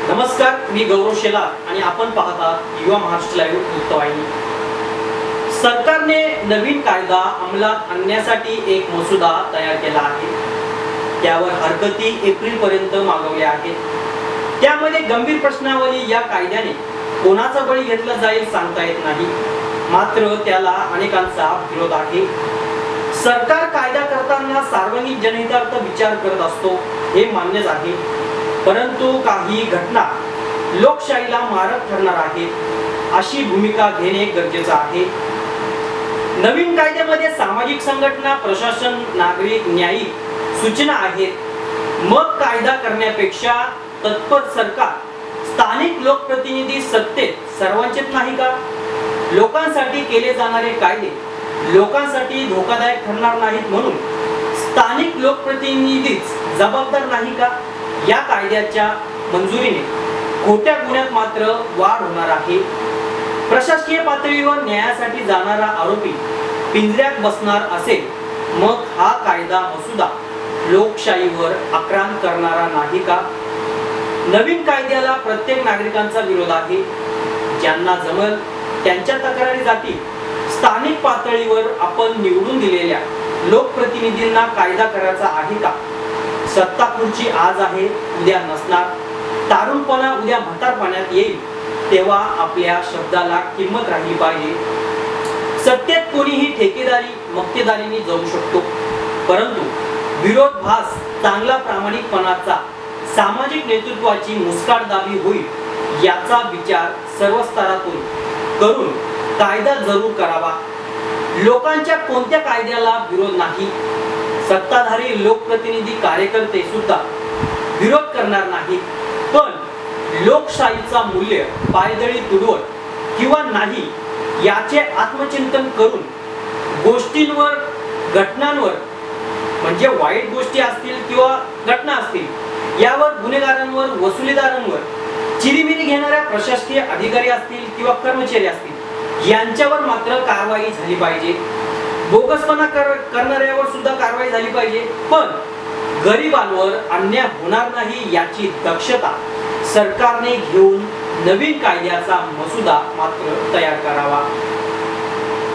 नमस्कार, मी गौरव शेलार आणि आपण पाहता युवा महाराष्ट्र लाईव्ह वृत्तवाहिनी। सरकारने नवीन कायदा अंमलात आणण्यासाठी एक मसुदा तयार केला आहे। त्यावर हरकती एप्रिल पर्यंत मागवल्या आहेत। त्यामध्ये गंभीर प्रश्नावली या कायद्याने कोणाचा बळी घेतला जाईल सांगता येत नाही, मात्र त्याला अनेकांचा विरोध आहे। सरकार कायदा करताना सार्वजनिक जनहितार्थ विचार करत असतो हे मान्यच आहे, परंतु काही घटना लोकशाहीला मारक ठरणार आहेत अशी भूमिका घेणे गरजेचे आहे। नवीन कायद्यामध्ये सामाजिक संघटना, प्रशासन, नागरिक, न्यायिक सूचना आहेत। मग कायदा करण्यापेक्षा तत्पर सरकार, स्थानिक लोकप्रतिनिधी सत्तेत सर्वांचेच नाही का? लोकांसाठी केले जाणारे कायदे लोकांसाठी धोकादायक ठरणार नाहीत म्हणून स्थानिक लोकप्रतिनिधीच जबाबदार नाही का? या कायद्याच्या मंजुरीने खोट्या गुन्ह्यात मात्र वाढ होणार आहे। प्रशासकीय पातळीवर न्यायासाठी जाणारा आरोपी पिंजऱ्यात बसणार असेल, मग हा कायदा मसुदा लोकशाहीवर आक्रमण करणारा नाही का? नवीन कायद्याला प्रत्येक नागरिकांचा विरोध आहे। ज्यांना जमल त्यांच्या तक्रारी जातील। स्थानिक पातळीवर आपण निवडून दिलेल्या लोकप्रतिनिधींना कायदा करायचा आहे का? सत्ता खुर्ची आज आहे, उद्या नसणार। तारुणपणा उद्या म्हातारपणात येईल, तेव्हा आपल्या शब्दाला किंमत राहिली पाहिजे। सत्तेत कोणीही ठेकेदारी, मक्तेदारीने जाऊ शकतो, परंतु विरोधाभास चांगला प्रामाणिकपणाचा, सामाजिक नेतृत्वाची मुस्काटदाबी होईल याचा विचार सर्व स्तरातून करून कायदा जरूर करावा। लोकांच्या कोणत्या कायद्याला विरोध नाही। सत्ताधारी, लोकप्रतिनिधी, कार्यकर्ते सुद्धा विरोध करणार नाहीत, पण लोकशाहीचा मूल्य पायदळी तुडवत किंवा नाही याचे आत्मचिंतन करून गोष्टींवर, घटनांवर, म्हणजे वाईट गोष्टी असतील किंवा घटना असतील यावर, गुन्हेगारांवर, वसुलीदारांवर, चिरीमिरी घेणाऱ्या प्रशासकीय अधिकारी असतील किंवा कर्मचारी असतील यांच्यावर मात्र कारवाई झाली पाहिजे। बोगसपणा करणाऱ्यावर सुद्धा कारवाई झाली पाहिजे, पण गरिबांवर अन्याय होणार नाही याची दक्षता सरकारने घेऊन नवीन कायद्याचा मसुदा मात्र तयार करावा।